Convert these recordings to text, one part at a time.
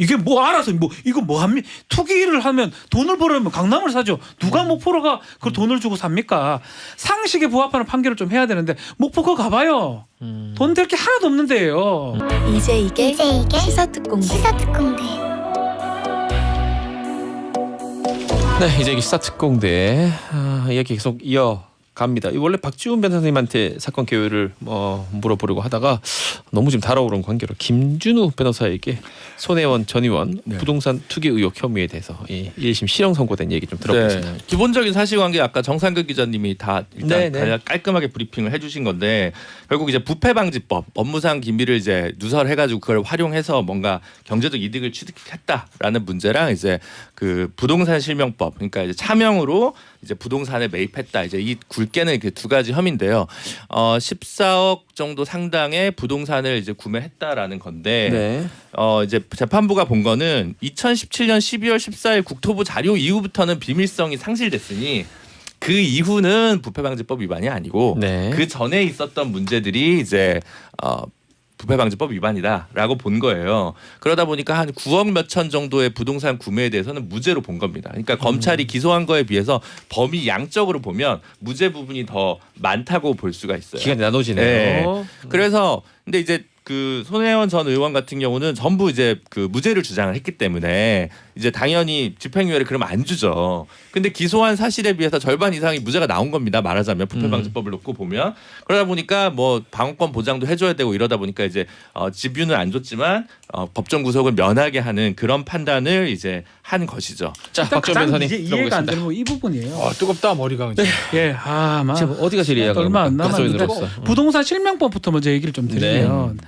이게 뭐 알아서 뭐 이거 뭐 합니까? 투기를 하면 돈을 벌으면 강남을 사죠. 누가 목포로가 그 돈을 주고 삽니까? 상식에 부합하는 판결을 좀 해야 되는데 목포 거 가봐요. 돈 될 게 하나도 없는 데예요. 이제 이게 시사특공대. 네, 이제 시사특공대 이야기 계속 이어갑니다. 원래 박지훈 변호사님한테 사건 개요를 물어보려고 하다가 너무 지금 달아오른 관계로 김준우 변호사에게 손혜원 전 의원 부동산 투기 의혹 혐의에 대해서 1심 실형 선고된 얘기 좀 들어보겠습니다. 네. 기본적인 사실관계 아까 정상근 기자님이 다 일단 깔끔하게 브리핑을 해주신 건데 결국 이제 부패방지법 업무상 기밀을 이제 누설해가지고 그걸 활용해서 뭔가 경제적 이득을 취득했다라는 문제랑 이제 그 부동산 실명법 그러니까 이제 차명으로 이제 부동산에 매입했다 이제 이 굵게는 이렇게 두 가지 혐의인데요. 14억 정도 상당의 부동산을 이제 구매했다라는 건데 이제 재판부가 본 거는 2017년 12월 14일 국토부 자료 이후부터는 비밀성이 상실됐으니 그 이후는 부패방지법 위반이 아니고 그 전에 있었던 문제들이 이제 부패방지법 위반이다라고 본 거예요. 그러다 보니까 한 9억 몇천 정도의 부동산 구매에 대해서는 무죄로 본 겁니다. 그러니까 검찰이 기소한 거에 비해서 범위 양적으로 보면 무죄 부분이 더 많다고 볼 수가 있어요. 기간이 나눠지네요. 그래서 근데 이제 그 손혜원 전 의원 같은 경우는 전부 이제 그 무죄를 주장을 했기 때문에 이제 당연히 집행유예를 그러면 안 주죠. 근데 기소한 사실에 비해서 절반 이상이 무죄가 나온 겁니다. 말하자면 부패방지법을 놓고 보면 그러다 보니까 뭐 방어권 보장도 해줘야 되고 이러다 보니까 이제 집유는 안 줬지만 법정 구속을 면하게 하는 그런 판단을 이제 한 것이죠. 자, 박지훈 변호사님 이제 이해가 안 되는 거 이 부분이에요. 뜨겁다 머리가. 예, 지금 어디가 제일 이해가 얼마 안 남았는데 부동산 실명법부터 먼저 얘기를 좀 드리면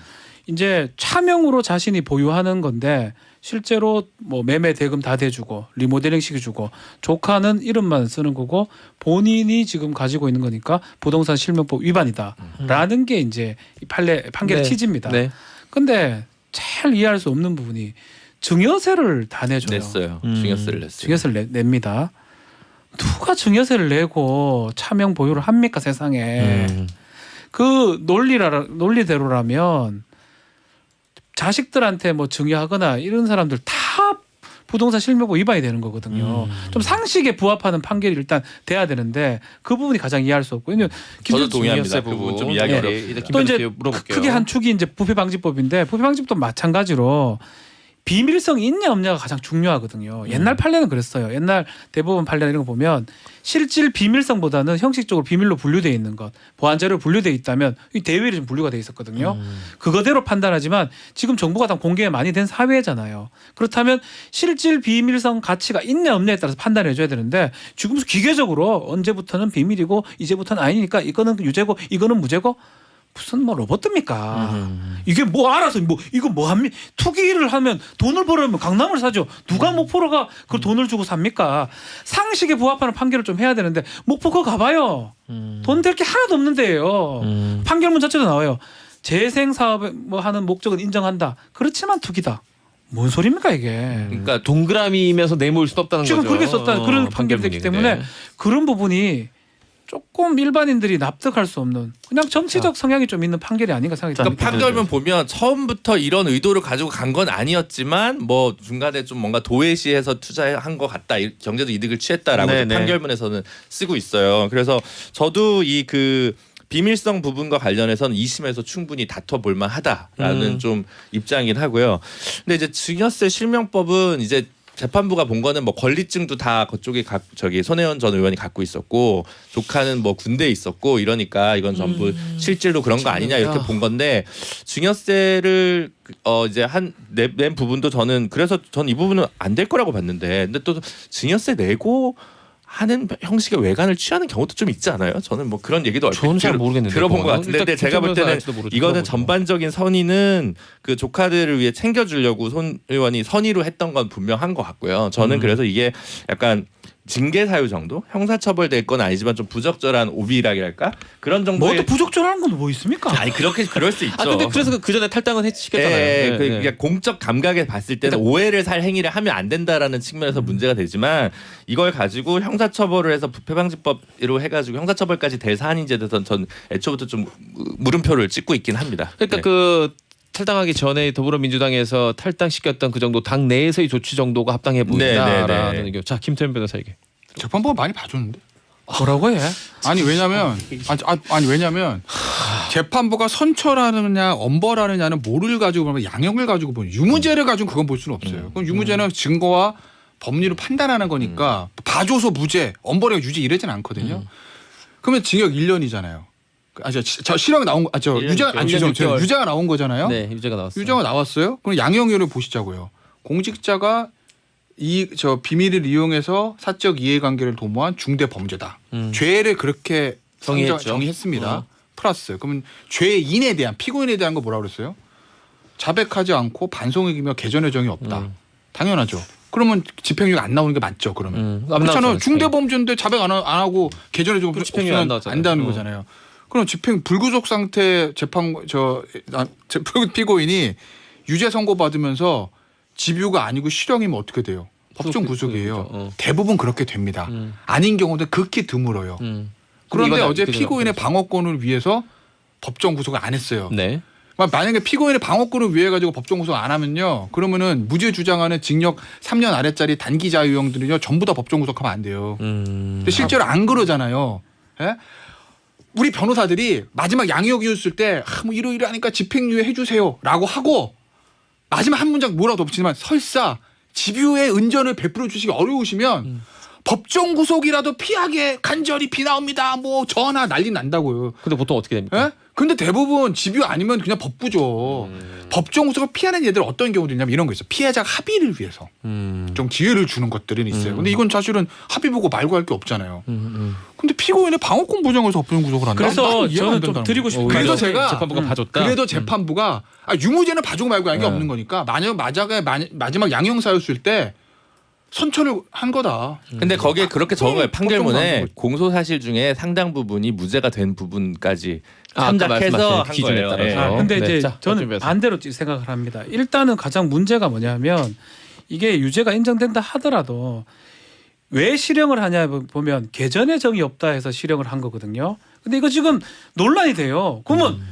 이제 차명으로 자신이 보유하는 건데 실제로 뭐 매매 대금 다 대주고 리모델링 시켜주고 조카는 이름만 쓰는 거고 본인이 지금 가지고 있는 거니까 부동산 실명법 위반이다라는 게 이제 이 판결의 취지입니다. 근데 제일 이해할 수 없는 부분이 증여세를 다 내줘요. 냈어요. 증여세를 냈어요. 증여세를 냅니다. 누가 증여세를 내고 차명 보유를 합니까 세상에. 그 논리대로라면 자식들한테 뭐 증여하거나 이런 사람들 다 부동산 실명법 위반이 되는 거거든요. 좀 상식에 부합하는 판결이 일단 돼야 되는데 그 부분이 가장 이해할 수 없고. 저도 동의합니다. 그 부분 좀 이야기 어렵습니다. 또 이제 크게 한 축이 이제 부패방지법인데 부패방지법도 마찬가지로 비밀성이 있냐 없냐가 가장 중요하거든요. 옛날 판례는 그랬어요. 옛날 대법원 판례 이런 거 보면 실질 비밀성보다는 형식적으로 비밀로 분류되어 있는 것, 보안 자료로 분류되어 있다면 이 대외로 좀 분류가 돼 있었거든요. 그거대로 판단하지만 지금 정보가 다 공개 많이 된 사회잖아요. 그렇다면 실질 비밀성 가치가 있냐 없냐에 따라서 판단해 줘야 되는데 지금 기계적으로 언제부터는 비밀이고 이제부터는 아니니까 이거는 유죄고 이거는 무죄고 무슨 뭐 로봇입니까? 이게 뭐 알아서 뭐 이거 뭐 합니까? 투기를 하면 돈을 벌으면 강남을 사죠. 누가 목포로가 그 돈을 주고 삽니까? 상식에 부합하는 판결을 좀 해야 되는데 목포 거 가봐요. 돈 될 게 하나도 없는 데예요. 판결문 자체도 나와요. 재생 사업에 뭐 하는 목적은 인정한다. 그렇지만 투기다. 뭔 소리입니까 이게? 그러니까 동그라미면서 내모일 수 없다는 지금 거죠. 그렇게 썼다. 그런 판결이 됐기 때문에 그런 부분이 조금 일반인들이 납득할 수 없는 그냥 정치적 성향이 좀 있는 판결이 아닌가 생각이 듭니다. 그러니까 판결문 보면 처음부터 이런 의도를 가지고 간 건 아니었지만 뭐 중간에 좀 뭔가 도외시해서 투자한 것 같다, 경제적 이득을 취했다라고 판결문에서는 쓰고 있어요. 그래서 저도 이 그 비밀성 부분과 관련해서는 2심에서 충분히 다퉈볼 만하다라는 좀 입장이긴 하고요. 근데 이제 증여세 실명법은 이제 재판부가 본 거는 뭐 권리증도 다 그쪽에 손혜원 전 의원이 갖고 있었고 조카는 뭐 군대에 있었고 이러니까 이건 전부 실질로 그런 거 아니냐 이렇게 본 건데 증여세를 이제 낸 부분도 저는 그래서 전 이 부분은 안 될 거라고 봤는데 근데 또 증여세 내고 하는 형식의 외관을 취하는 경우도 좀 있지 않아요? 저는 뭐 그런 얘기도 저는 잘 모르겠는데 들어본 것 같은데 근데 제가 볼 때는 이거는 전반적인 선의는 그 조카들을 위해 챙겨주려고 손 의원이 선의로 했던 건 분명한 것 같고요. 저는 그래서 이게 약간 징계 사유 정도 형사처벌될 건 아니지만 좀 부적절한 오비락이랄까 그런 정도의 뭐 또 부적절한 건 뭐 있습니까? 아니 그렇게 그럴 수 있죠. 근데 그래서 그 전에 탈당은 시켰잖아요. 그러니까 공적 감각에 봤을 때는 오해를 살 행위를 하면 안 된다라는 측면에서 문제가 되지만 이걸 가지고 형사처벌을 해서 부패방지법으로 해가지고 형사처벌까지 될 사안인지에 대해서는 전 애초부터 좀 물음표를 찍고 있긴 합니다. 그러니까 그 탈당하기 전에 더불어민주당에서 탈당시켰던 그 정도 당 내에서의 조치 정도가 합당해 보인다라는 의견. 자, 김태현 변호사에게. 재판부가 많이 봐줬는데. 뭐라고 해? 아니 왜냐면 왜냐면 재판부가 선처라느냐 엄벌하느냐는 뭐를 가지고 보면 양형을 가지고 보는 유무죄를 가지고 그건 볼 수는 없어요. 그럼 유무죄는 증거와 법리로 판단하는 거니까 봐줘서 무죄, 엄벌이가 유죄 이러지는 않거든요. 그러면 징역 1년이잖아요. 저 실형 나온 거, 유죄가 나온 거잖아요. 네, 유죄가 나왔어요. 유죄가 나왔어요. 그럼 양형률을 보시자고요. 공직자가 저 비밀을 이용해서 사적 이해관계를 도모한 중대 범죄다. 죄를 그렇게 정의했습니다. 플러스 그러면 죄인에 대한 피고인에 대한 거 뭐라 그랬어요? 자백하지 않고 반송이며 개전의 정이 없다. 당연하죠. 그러면 집행유예 안 나오는 게 맞죠. 그러면 그렇잖아요. 중대 범죄인데 자백 안 하고 개전의 정 집행유예 안 나오잖아요. 안다는 거잖아요. 그럼 집행 불구속 상태 피고인이 유죄 선고 받으면서 집유가 아니고 실형이면 어떻게 돼요? 법정 구속이에요. 대부분 그렇게 됩니다. 아닌 경우도 극히 드물어요. 그런데 어제 피고인의 방어권을 위해서 법정 구속을 안 했어요. 네. 만약에 피고인의 방어권을 위해 가지고 법정 구속 안 하면요, 그러면은 무죄 주장하는 징역 3년 아래짜리 단기 자유형들은요 전부 다 법정 구속하면 안 돼요. 근데 실제로 안 그러잖아요. 예? 우리 변호사들이 마지막 양형이었을 때 뭐 이러이러하니까 집행유예 해주세요라고 하고 마지막 한 문장 뭐라도 없지만 설사 집유의 은전을 베풀어 주시기 어려우시면 법정 구속이라도 피하게 간절히 비나옵니다. 뭐 전화 난리 난다고요. 근데 보통 어떻게 됩니까? 예? 근데 대부분 집유 아니면 그냥 법부죠. 법정 구속을 피하는 얘들 어떤 경우도 있냐면 이런 거 있어. 피해자가 합의를 위해서 좀 기회를 주는 것들은 있어요. 근데 이건 사실은 합의 보고 말고 할 게 없잖아요. 근데 피고인의 방어권 보장에서 법정 구속을 한다. 그래서 저는 좀 드리고 싶은 그래서 말이 제가 재판부가 봐줬다. 그래도 재판부가 유무죄는 봐주고 말고 한 게 없는 거니까 만약 마지막 양형사였을 때 선처를 한 거다. 근데 거기에 그렇게 적어요. 판결문에 거지. 공소 사실 중에 상당 부분이 무죄가 된 부분까지 아까 참작해서 말씀하신 한 기준에 거예요. 따라서. 예. 근데 네, 이제 자, 저는 준비해서. 반대로 생각을 합니다. 일단은 가장 문제가 뭐냐면 이게 유죄가 인정된다 하더라도 왜 실형을 하냐 보면 개전의 정이 없다 해서 실형을 한 거거든요. 근데 이거 지금 논란이 돼요. 그러면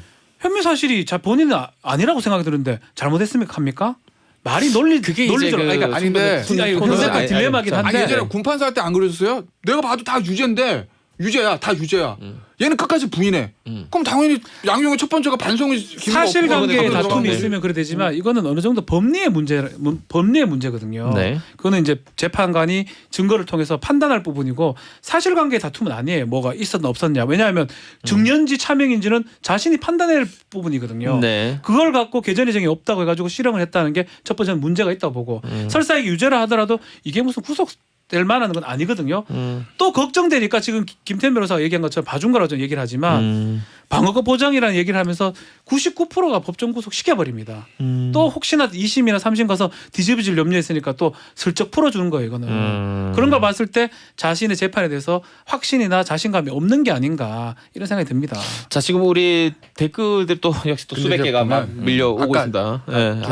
혐의 사실이 본인은 아니라고 생각이 드는데 잘못했습니까? 합니까? 말이 그게 이제 논리적으로 아니, 근데 근데 딜레마긴 아니 한데 예전에 군판사 할 때 안 그러셨어요? 내가 봐도 다 유죄인데 다 유죄야. 얘는 끝까지 부인해. 그럼 당연히 양형의 첫 번째가 반송이 사실관계에 없고 다툼이 네. 있으면 그래 되지만 이거는 어느 정도 법리의 문제거든요. 네. 그거는 이제 재판관이 증거를 통해서 판단할 부분이고 사실관계의 다툼은 아니에요. 뭐가 있었나 없었냐. 왜냐하면 증언지 차명인지는 자신이 판단할 부분이거든요. 네. 그걸 갖고 개전의 정이 없다고 해가지고 실형을 했다는 게 첫 번째는 문제가 있다고 보고 설사 이게 유죄라 하더라도 이게 무슨 구속될 만한 건 아니거든요. 또 걱정되니까 지금 김태현 변호사가 얘기한 것처럼 봐준 거라고 저는 얘기를 하지만 방어권 보장이라는 얘기를 하면서 99%가 법정 구속 시켜버립니다. 또 혹시나 2심이나 3심 가서 뒤집어질 염려했으니까 또 슬쩍 풀어주는 거예요. 이거는. 그런 걸 봤을 때 자신의 재판에 대해서 확신이나 자신감이 없는 게 아닌가 이런 생각이 듭니다. 자, 지금 우리 댓글들 또 역시 또 수백 개가 막 밀려오고 아까 있습니다.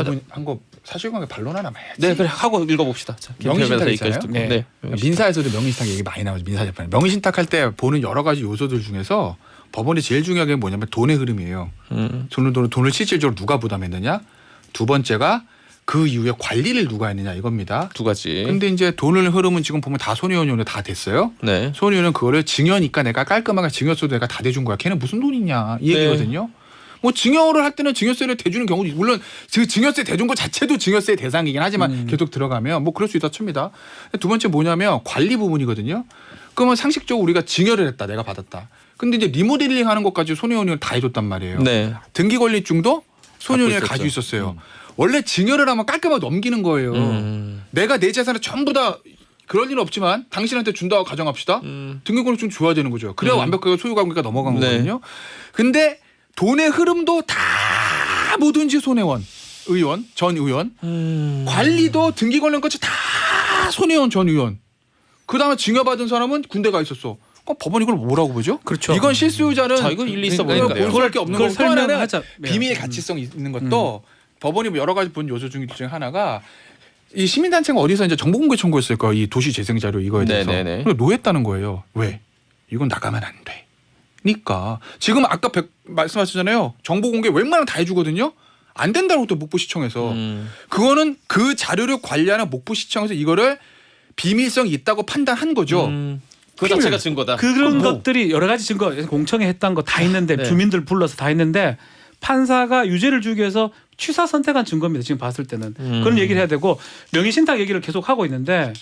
두분 한거 사실관계 반론 하나만 해야지. 네, 그래 하고 읽어봅시다. 자, 명의신탁 김태현 있잖아요. 얘기까지 듣고. 네. 네. 민사에서도 명의신탁 얘기 많이 나오죠. 민사재판에. 명의신탁할 때 보는 여러 가지 요소들 중에서 법원이 제일 중요한 게 뭐냐면 돈의 흐름이에요. 돈을 실질적으로 누가 부담했느냐. 두 번째가 그 이후에 관리를 누가 했느냐 이겁니다. 두 가지. 근데 이제 돈을 흐름은 지금 보면 다 손혜원이 다 됐어요. 네. 손혜원은 그거를 증여니까 내가 깔끔하게 증여세도 내가 다 대준 거야. 걔는 무슨 돈이냐 이 얘기거든요. 뭐 증여를 할 때는 증여세를 대주는 경우도 물론 그 증여세 대준 것 자체도 증여세 대상이긴 하지만 계속 들어가면 뭐 그럴 수 있다 칩니다. 두 번째 뭐냐면 관리 부분이거든요. 그러면 상식적으로 우리가 증여를 했다 내가 받았다. 근데 이제 리모델링 하는 것까지 손혜원이 다 해줬단 말이에요. 네. 등기권리증도 손혜원이 갖고 가지고 있었어요. 원래 증여를 하면 깔끔하게 넘기는 거예요. 내가 내 재산을 전부 다 그럴 일은 없지만 당신한테 준다고 가정합시다. 등기권리증 줘야 되는 거죠. 그래야 완벽하게 소유관계가 넘어간 네. 거거든요. 근데 돈의 흐름도 다 뭐든지 손혜원 의원, 전 의원, 관리도 등기권리까지 다 손혜원 전 의원. 그다음에 증여받은 사람은 군대 가 있었어. 그럼 법원 이걸 뭐라고 보죠? 그렇죠. 이건 실수요자는 자, 이거 일리 있어 그러니까 보이는데요. 볼 수밖에 없는 그걸 거고 또 하나는 설명하자. 비밀 가치성이 있는 것도 법원이 여러 가지 본 요소 중에 하나가 이 시민단체가 어디서 이제 정보공개 청구했을 거야. 이 도시재생자료 이거에 대해서. 네네네. 그걸 노했다는 거예요. 왜? 이건 나가면 안 돼. 그러니까 지금 아까 말씀하셨잖아요. 정보공개 웬만하면 다 해주거든요. 안 된다고 또 목포시청에서 그거는 그 자료를 관리하는 목포시청에서 이거를 비밀성이 있다고 판단한 거죠. 그 자체가 증거다. 그런 뭐. 것들이 여러 가지 증거 공청회 했던 거 다 있는데 네. 주민들 불러서 다 했는데 판사가 유죄를 주기 위해서 취사 선택한 증거입니다. 지금 봤을 때는 그런 얘기를 해야 되고 명의신탁 얘기를 계속 하고 있는데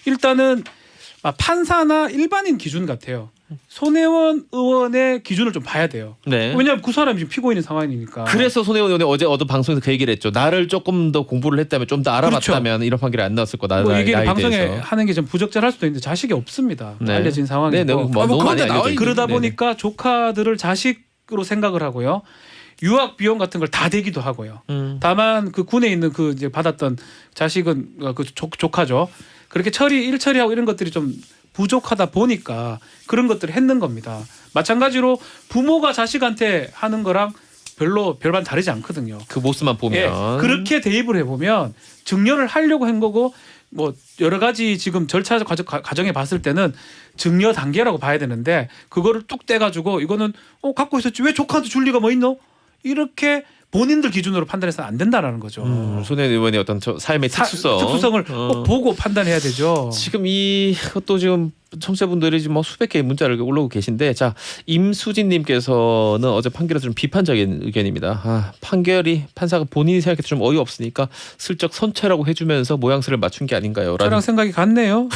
일단은 판사나 일반인 기준 같아요. 손혜원 의원의 기준을 좀 봐야 돼요. 네. 왜냐하면 그 사람이 지금 피고인인 상황이니까. 그래서 손혜원 의원이 어제 어떤 방송에서 그 얘기를 했죠. 나를 조금 더 공부를 했다면 좀 더 알아봤다면 이런 판결이 안 나왔을 거다. 뭐 얘기를 나에 방송에 대해서. 하는 게 좀 부적절할 수도 있는데 자식이 없습니다. 네. 알려진 상황이고. 네, 뭐 너무 그런데 많이 나와 알려져 그러다 있는데. 보니까 조카들을 자식으로 생각을 하고요. 유학 비용 같은 걸 다 대기도 하고요. 다만 그 군에 있는 그 이제 받았던 자식은 그 조카죠. 그렇게 일처리하고 이런 것들이 좀 부족하다 보니까 그런 것들을 했는 겁니다. 마찬가지로 부모가 자식한테 하는 거랑 별반 다르지 않거든요. 그 모습만 보면 예, 그렇게 대입을 해보면 증여를 하려고 한 거고 뭐 여러 가지 지금 절차 과정에 봤을 때는 증여 단계라고 봐야 되는데 그거를 뚝 떼가지고 이거는 갖고 있었지 왜 조카한테 줄 리가 뭐 있노? 이렇게 본인들 기준으로 판단해서는 안 된다라는 거죠. 손혜원 의원의 어떤 삶의 특수성을 꼭 보고 판단해야 되죠. 지금 이것도 지금 청취자분들이 지금 뭐 수백 개의 문자를 올라오고 계신데 자 임수진님께서는 어제 판결에 좀 비판적인 의견입니다. 판결이 판사가 본인이 생각해도 좀 어이없으니까 슬쩍 선체라고 해주면서 모양새를 맞춘 게 아닌가요? 저랑 생각이 같네요.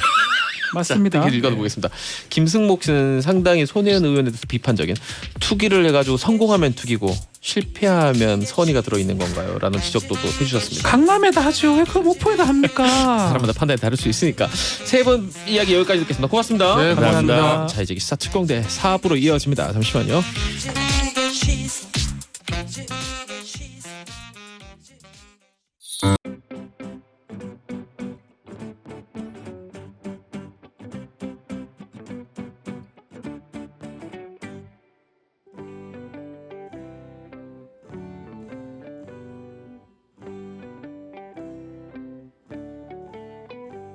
맞습니다. 자, 읽어보겠습니다. 김승목 씨는 상당히 손혜원 의원에 대해서 비판적인 투기를 해가지고 성공하면 투기고 실패하면 선의가 들어있는 건가요? 라는 지적도 또 해주셨습니다. 강남에다 하죠. 왜 그걸 목포에다 합니까? 사람마다 판단이 다를 수 있으니까 세 번 이야기 여기까지 듣겠습니다. 고맙습니다. 네, 고맙습니다. 자 이제 기사 특공대 4부로 이어집니다. 잠시만요.